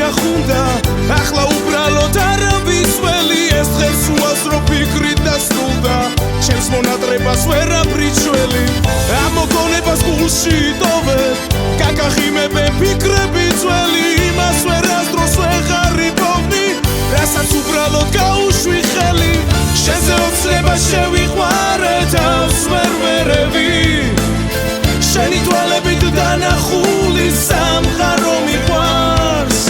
გახუნდა ახლა უბრალოდ არავის ველი ეს დღეს უაზრო ფიქრით დასრულდა ჩემს მონატრებას ვერაფრით შველი ამ მოგონებას გულში ტოვე გაგახიმებე ფიქრები ძველი იმას ვერასდროს ვეღარ იპოვნი რასაც უბრალოდ გაუშვი ხელი შენზე ოცნება შევიყვარე თავს ვერ ვერევი შენი თვალებით დანახული სამყარო მიყვარს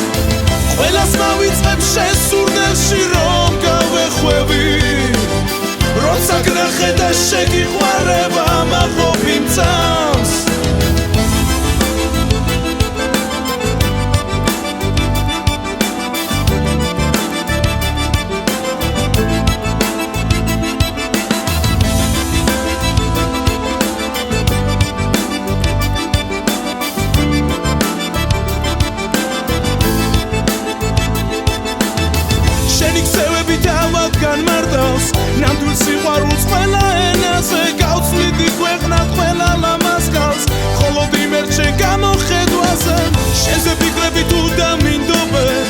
ყველას მავიწყებ შენ სურნელში რომ გავეხვევი როცა გნახე და შეგიყვარება მაღლობი მწამს განმარტავს ნამდვილ სიყვარულს ყველა ენაზე გავცვლიდი ქვეყნად ყველა ლამაზ გალს მხოლოდ იმერჩე გამოხედვაზე შენზე ფიქრები თუ დამინდობენ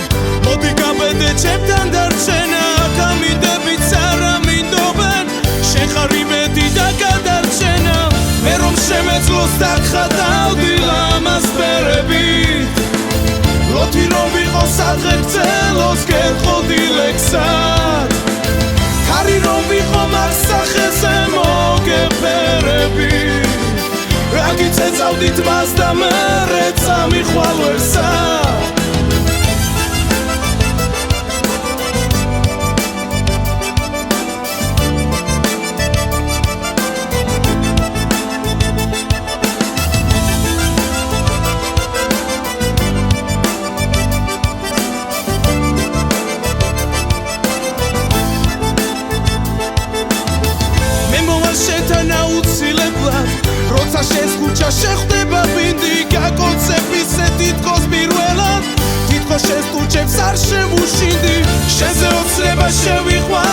მოდი გაბედე ჩემთან დარჩენა გამინდებიც არა მინდობენ შენ ხარ იმედი და გადარჩენა მე რომ შემეძლოს დაგხატავდი ლამაზ ფერებით ლოთი რომ ვიყოს აღერძელოს გერყოდი ლექსად Kari რომ ვიყო მაგ სახეზე მოგეფერები აგიწეწავდი თმას და მერე წამიხვალ ვერსა როცა შენს ქუჩა შეხვდება ბინდი გაკოცებ ისე თითქოს პირველად თითქოს შენს ქუჩებს არ შევუშინდი შენზე ოცნება შევიყვარ